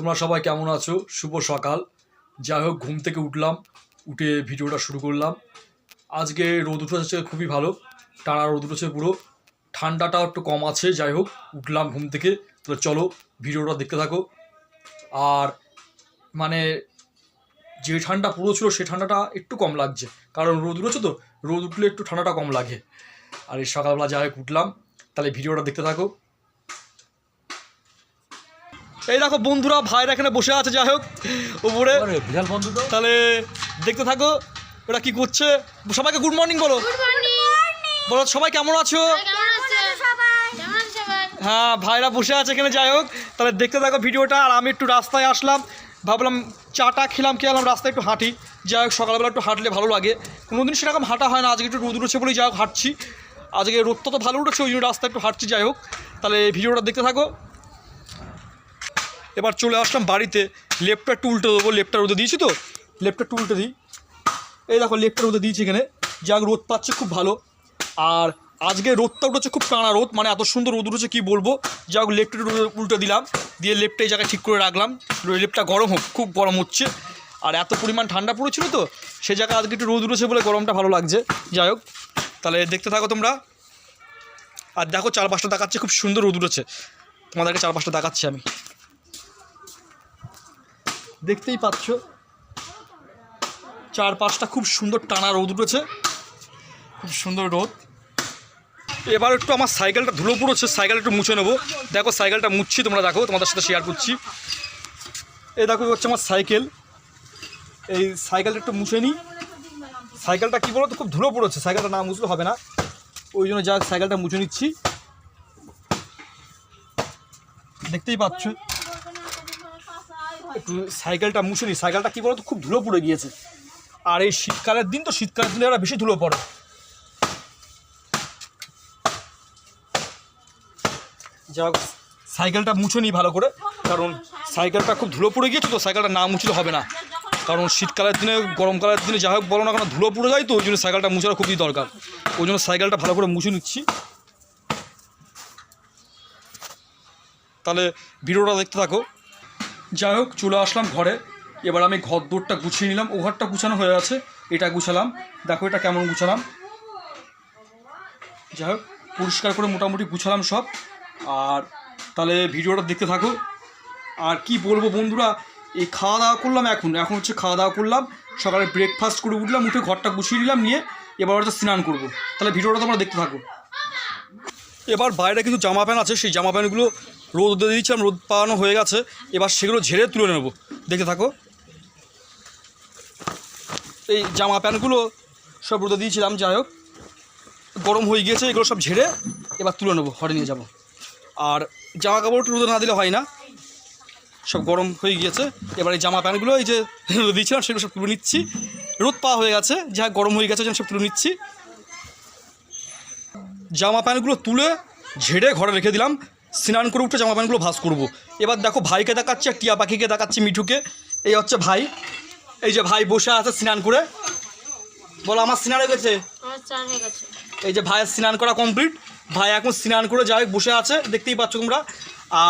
তোমরা সবাই কেমন আছো? শুভ সকাল। যাই হোক, ঘুম থেকে উঠলাম, উঠে ভিডিওটা শুরু করলাম। আজকে রোদ উঠেছে খুবই ভালো, টানা রোদ উঠেছে পুরো, ঠান্ডাটাও একটু কম আছে। যাই হোক, উঠলাম ঘুম থেকে, তাহলে চলো ভিডিওটা দেখতে থাকো। আর মানে যে ঠান্ডা পুরো ছিল সে ঠান্ডাটা একটু কম লাগছে, কারণ রোদ উঠেছে তো, রোদ উঠলে একটু ঠান্ডাটা কম লাগে। আর এই সকালবেলা যাই হোক উঠলাম, তাহলে ভিডিওটা দেখতে থাকো। এই দেখো বন্ধুরা, ভাইরা এখানে বসে আছে যাই হোক উপরে, বিশাল বন্ধু তো। তাহলে দেখতে থাকো ওরা কি করছে। সবাইকে গুড মর্নিং বলো, বলো সবাই কেমন আছো। হ্যাঁ, ভাইরা বসে আছে এখানে। যাই হোক, তাহলে দেখতে থাকো ভিডিওটা। আর আমি একটু রাস্তায় আসলাম, ভাবলাম চাটা খেলাম রাস্তায় একটু হাঁটি। যাই হোক, সকালবেলা একটু হাঁটলে ভালো লাগে, কোনোদিন সেরকম হাঁটা হয় না। আজকে একটু রোদ উঠেছে বলেই যাই হোক হাঁটছি, আজকে রোদটা তো ভালো উঠেছে, ওই জন্য রাস্তায় একটু হাঁটছি। যাই হোক, তাহলে ভিডিওটা দেখতে থাকো। এবার চলে আসলাম বাড়িতে, লেপটা একটু উল্টে দেবো, লেপটা রোদে দিয়েছি তো, লেপটা একটু উল্টে দিই। এই দেখো লেপটা রোদে দিয়েছি এখানে, যাক রোদ পাচ্ছে খুব ভালো। আর আজকে রোদটা উঠেছে খুব টানা রোদ, মানে এত সুন্দর রোদ উঠেছে কী বলবো। যাক লেপটা উল্টে দিলাম, দিয়ে লেপটা এই জায়গায় ঠিক করে রাখলাম। লেপটা গরম হোক, খুব গরম হচ্ছে। আর এত পরিমাণ ঠান্ডা পড়েছিল তো, সে জায়গায় আজকে একটু রোদ উঠেছে বলে গরমটা ভালো লাগছে। যাই হোক, তাহলে দেখতে থাকো তোমরা। আর দেখো চারপাশটা দেখাচ্ছে, খুব সুন্দর রোদ উঠেছে, তোমাদেরকে চারপাশটা দেখাচ্ছি আমি, দেখতেই পাচ্ছ চারপাশটা খুব সুন্দর টানা রোদ উঠেছে, খুব সুন্দর রোদ। এবার একটু আমার সাইকেলটা ধুলো পড়েছে, সাইকেলটা একটু মুছে নেবো। দেখো সাইকেলটা মুছছি, তোমরা দেখো, তোমাদের সাথে শেয়ার করছি। এই দেখো হচ্ছে আমার সাইকেল, এই সাইকেলটা একটু মুছে নিই। সাইকেলটা কী বলো তো, খুব ধুলো পড়েছে, সাইকেলটা না মুছলে হবে না, ওই জন্য যাক সাইকেলটা মুছে নিচ্ছি। দেখতেই পাচ্ছ, একটু সাইকেলটা মুছে নিই। সাইকেলটা কী বলো তো, খুব ধুলো পড়ে গিয়েছে। আর এই শীতকালের দিন তো, শীতকালের দিনে এরা বেশি ধুলো পড়ে। যাক সাইকেলটা মুছে নিই ভালো করে, কারণ সাইকেলটা খুব ধুলো পড়ে গিয়েছে তো, সাইকেলটা না মুছলে হবে না। কারণ শীতকালের দিনে, গরমকালের দিনে যাই হোক বলো না কেন, ধুলো পড়ে যায় তো, ওই জন্য সাইকেলটা মুছাটা খুবই দরকার। ওই জন্য সাইকেলটা ভালো করে মুছে নিচ্ছি। তাহলে ভিডিওটা দেখতে থাকো। যাই হোক, চলে আসলাম ঘরে। এবার আমি ঘর দৌড়টা গুছিয়ে নিলাম, ও ঘরটা গুছানো হয়ে আছে, এটা গুছালাম। দেখো এটা কেমন গুছালাম। যাই হোক, পরিষ্কার করে মোটামুটি গুছালাম সব। আর তাহলে ভিডিওটা দেখতে থাকো। আর কি বলবো বন্ধুরা, এই খাওয়া দাওয়া করলাম, এখন হচ্ছে খাওয়া দাওয়া করলাম, সকালে ব্রেকফাস্ট করে উঠলাম, উঠে ঘরটা গুছিয়ে নিলাম, নিয়ে এবার হচ্ছে স্নান করবো। তাহলে ভিডিওটা তোমরা দেখতে থাকো। এবার বাইরে কিছু জামা প্যান্ট আছে, সেই জামা প্যান্টগুলো রোদে দিয়েছিলাম, রোদ পাওয়ানো হয়ে গেছে, এবার সেগুলো ঝেড়ে তুলে নেব। দেখতে থাকো। এই জামা প্যান্টগুলো সব রোদে দিয়েছিলাম, যাই হোক গরম হয়ে গিয়েছে, এগুলো সব ঝেড়ে এবার তুলে নেবো, ঘরে নিয়ে যাব। আর জামা কাপড় রোদে না দিলে হয় না, সব গরম হয়ে গিয়েছে। এবার এই জামা প্যান্টগুলো এই যে রোদে দিয়েছিলাম সেগুলো সব তুলে নিচ্ছি, রোদ পাওয়া হয়ে গেছে, যা গরম হয়ে গেছে সব তুলে নিচ্ছি। জামা প্যান্টগুলো তুলে ঝেড়ে ঘরে রেখে দিলাম, স্নান করে উঠে জামা প্যান্টগুলো ভাঁজ করবো। এবার দেখো ভাইকে দেখাচ্ছি, আর টিয়া পাখিকে দেখাচ্ছি, মিঠুকে। এই হচ্ছে ভাই, এই যে ভাই বসে আছে স্নান করে। বলো আমার স্নান হয়ে গেছে। এই যে ভাইয়ের স্নান করা কমপ্লিট, ভাই এখন স্নান করে যাই বসে আছে, দেখতেই পাচ্ছ তোমরা। আর